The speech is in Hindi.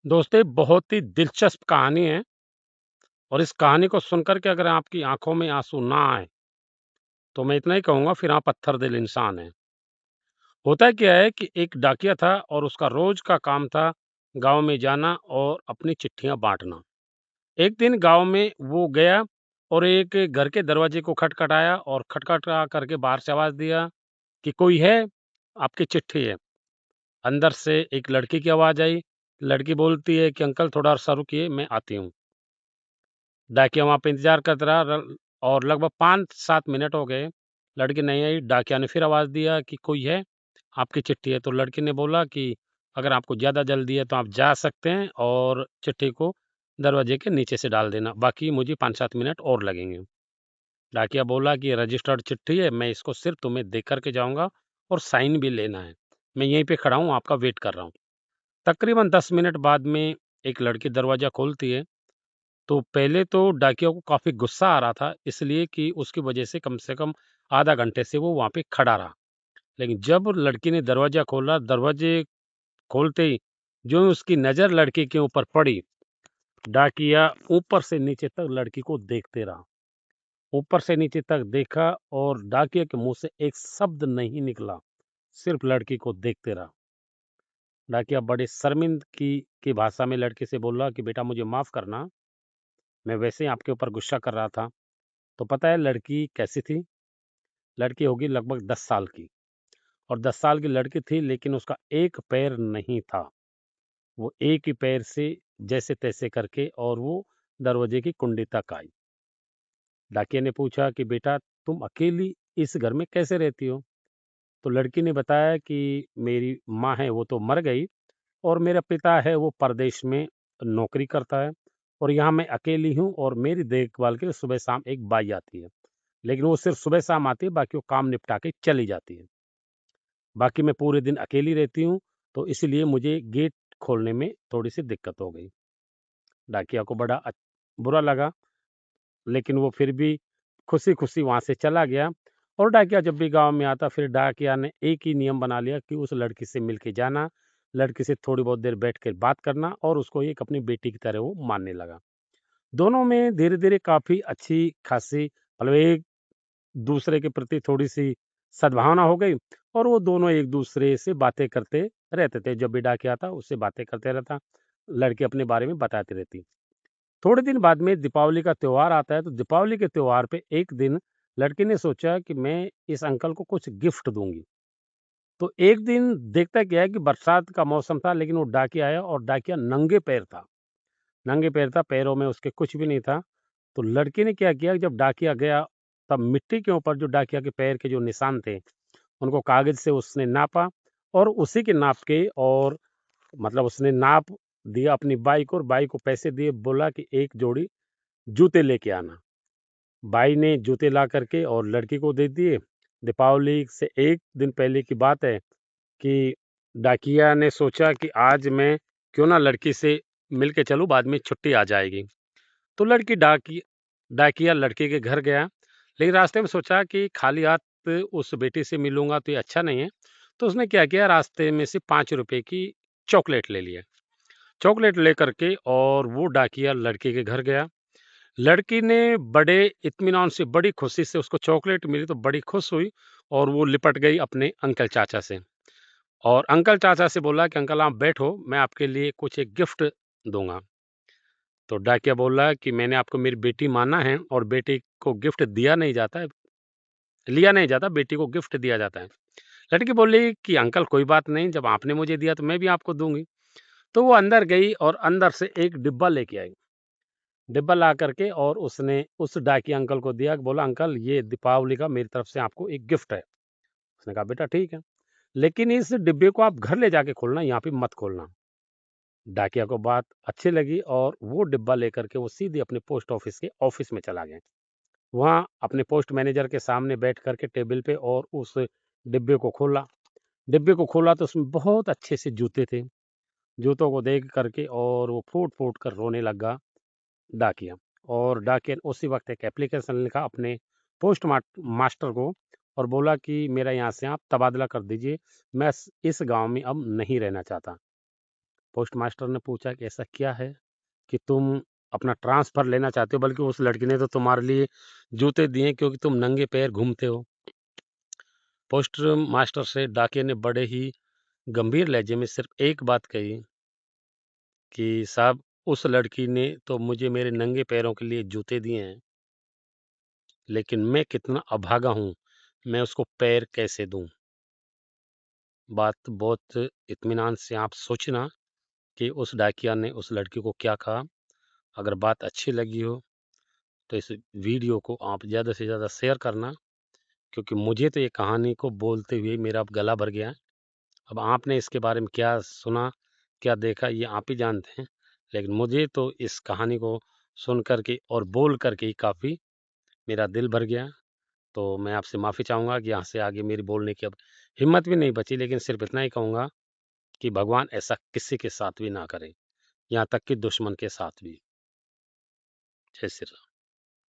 दोस्तों, ये बहुत ही दिलचस्प कहानी है और इस कहानी को सुनकर के अगर आपकी आँखों में आँसू ना आए, तो मैं इतना ही कहूँगा फिर आप पत्थर दिल इंसान हैं। होता क्या है कि एक डाकिया था और उसका रोज़ का काम था गाँव में जाना और अपनी चिट्ठियाँ बाँटना। एक दिन गाँव में वो गया और एक घर के दरवाजे को खटखटाया और खटखटा करके बाहर से आवाज़ दिया कि कोई है? आपकी चिट्ठी है। अंदर से एक लड़की की आवाज़ आई। लड़की बोलती है कि अंकल थोड़ा सा रुकिए, मैं आती हूँ। डाकिया वहाँ पे इंतज़ार करता रहा और लगभग 5-7 मिनट हो गए, लड़की नहीं आई। डाकिया ने फिर आवाज़ दिया कि कोई है? आपकी चिट्ठी है। तो लड़की ने बोला कि अगर आपको ज़्यादा जल्दी है तो आप जा सकते हैं और चिट्ठी को दरवाजे के नीचे से डाल देना, बाकी मुझे 5-7 मिनट और लगेंगे। डाकिया बोला कि ये रजिस्टर्ड चिट्ठी है, मैं इसको सिर्फ़ तुम्हें दे कर के जाऊँगा और साइन भी लेना है। मैं यहीं पे खड़ा हूँ, आपका वेट कर रहा हूँ। तकरीबन 10 मिनट बाद में एक लड़की दरवाज़ा खोलती है। तो पहले तो डाकिया को काफ़ी गुस्सा आ रहा था, इसलिए कि उसकी वजह से कम आधा घंटे से वो वहाँ पे खड़ा रहा। लेकिन जब लड़की ने दरवाज़ा खोला, दरवाजे खोलते ही जो उसकी नज़र लड़की के ऊपर पड़ी, डाकिया ऊपर से नीचे तक लड़की को देखते रहा। ऊपर से नीचे तक देखा और डाकिया के मुँह से एक शब्द नहीं निकला, सिर्फ़ लड़की को देखते रहा। डाकिया बड़े शर्मिंदगी की भाषा में लड़की से बोला कि बेटा मुझे माफ़ करना, मैं वैसे ही आपके ऊपर गुस्सा कर रहा था। तो पता है लड़की कैसी थी? लड़की होगी लगभग 10 साल की और 10 साल की लड़की थी लेकिन उसका एक पैर नहीं था। वो एक ही पैर से जैसे-तैसे करके और वो दरवाजे की कुंडी तक आई। डाकिया ने पूछा कि बेटा तुम अकेली इस घर में कैसे रहती हो? तो लड़की ने बताया कि मेरी माँ है वो तो मर गई और मेरा पिता है वो परदेश में नौकरी करता है और यहाँ मैं अकेली हूँ और मेरी देखभाल के लिए सुबह-शाम एक बाई आती है। लेकिन वो सिर्फ़ सुबह-शाम आती है, बाकी वो काम निपटा के चली जाती है। बाकी मैं पूरे दिन अकेली रहती हूँ, तो इसीलिए मुझे गेट खोलने में थोड़ी-सी दिक्कत हो गई। डाकिया को बड़ा बुरा लगा, लेकिन वो फिर भी खुशी-खुशी वहाँ से चला गया और डाकिया जब भी गाँव में आता, फिर डाकिया ने एक ही नियम बना लिया कि उस लड़की से मिल के जाना, लड़की से थोड़ी बहुत देर बैठ के बात करना और उसको एक अपनी बेटी की तरह वो मानने लगा। दोनों में धीरे-धीरे काफ़ी अच्छी-खासी मतलब एक दूसरे के प्रति थोड़ी-सी सद्भावना हो गई और वो दोनों एक-दूसरे से बातें करते रहते थे। जब भी डाकिया आता, उससे बातें करते रहता, लड़की अपने बारे में बताती रहती। थोड़े दिन बाद में दीपावली का त्योहार आता है, तो दीपावली के त्योहार पे एक दिन लड़की ने सोचा कि मैं इस अंकल को कुछ गिफ्ट दूँगी। तो एक दिन देखता क्या है कि बरसात का मौसम था, लेकिन वो डाकिया आया और डाकिया नंगे पैर था। नंगे पैर था, पैरों में उसके कुछ भी नहीं था। तो लड़की ने क्या किया, जब डाकिया गया, तब मिट्टी के ऊपर जो डाकिया के पैर के जो निशान थे, उनको कागज़ से उसने नापा और उसी के नाप के और मतलब उसने नाप दिया अपनी बाई को और बाई को पैसे दिए, बोला कि एक जोड़ी जूते लेके आना। बाई ने जूते ला कर के और लड़की को दे दिए। दीपावली से 1 दिन पहले की बात है कि डाकिया ने सोचा कि आज मैं क्यों ना लड़की से मिल के चलूँ, बाद में छुट्टी आ जाएगी। तो डाकिया लड़के के घर गया, लेकिन रास्ते में सोचा कि खाली हाथ उस बेटी से मिलूँगा तो ये अच्छा नहीं है। तो उसने क्या किया, रास्ते में से ₹5 की चॉकलेट ले लिया। चॉकलेट लेकर के और वो डाकिया लड़के के घर गया। लड़की ने बड़े इत्मीनान से, बड़ी खुशी से उसको चॉकलेट मिली तो बड़ी खुश हुई और वो लिपट गई अपने अंकल चाचा से और अंकल चाचा से बोला कि अंकल आप बैठो, मैं आपके लिए कुछ एक गिफ्ट दूँगा। तो डाकिया बोला कि मैंने आपको मेरी बेटी माना है और बेटी को गिफ्ट दिया नहीं जाता है, लिया नहीं जाता, बेटी को गिफ्ट दिया जाता है। लड़की बोली कि अंकल कोई बात नहीं, जब आपने मुझे दिया तो मैं भी आपको दूँगी। तो वो अंदर गई और अंदर से एक डिब्बा लेके आई। डिब्बा ला करके और उसने उस डाकिया अंकल को दिया, बोला अंकल ये दीपावली का मेरी तरफ से आपको एक गिफ्ट है। उसने कहा बेटा ठीक है, लेकिन इस डिब्बे को आप घर ले जाके खोलना, यहाँ पे मत खोलना। डाकिया को बात अच्छी लगी और वो डिब्बा लेकर के वो सीधे अपने पोस्ट ऑफिस के ऑफिस में चला गया। वहाँ अपने पोस्ट मैनेजर के सामने बैठ कर के टेबल पे और उस डिब्बे को खोला। डिब्बे को खोला तो उसमें बहुत अच्छे से जूते थे। जूतों को देख कर के और वो फूट-फूट कर रोने लगा डाकिया। और डाकिया ने उसी वक़्त एक एप्लीकेशन लिखा अपने पोस्ट मास्टर को और बोला कि मेरा यहाँ से आप तबादला कर दीजिए। मैं इस गाँव में अब नहीं रहना चाहता। पोस्ट मास्टर ने पूछा कि ऐसा क्या है कि तुम अपना ट्रांसफ़र लेना चाहते हो, बल्कि उस लड़की ने तो तुम्हारे लिए जूते दिए क्योंकि तुम नंगे पैर घूमते हो। पोस्ट मास्टर से डाकिया ने बड़े ही गंभीर लहजे में सिर्फ़ एक बात कही कि साहब, उस लड़की ने तो मुझे मेरे नंगे पैरों के लिए जूते दिए हैं, लेकिन मैं कितना अभागा हूँ, मैं उसको पैर कैसे दूँ? बात बहुत इत्मीनान से आप सोचना कि उस डाकिया ने उस लड़की को क्या कहा। अगर बात अच्छी लगी हो, तो इस वीडियो को आप ज़्यादा से ज़्यादा शेयर करना, क्योंकि मुझे तो ये कहानी को बोलते हुए मेरा अब गला भर गया है। अब आपने इसके बारे में क्या सुना, क्या देखा, ये आप ही जानते हैं। लेकिन मुझे तो इस कहानी को सुन कर के और बोल कर के ही काफ़ी मेरा दिल भर गया। तो मैं आपसे माफ़ी चाहूँगा कि यहाँ से आगे मेरी बोलने की अब हिम्मत भी नहीं बची, लेकिन सिर्फ़ इतना ही कहूँगा कि भगवान ऐसा किसी के साथ भी ना करे, यहाँ तक कि दुश्मन के साथ भी। जय श्री राम।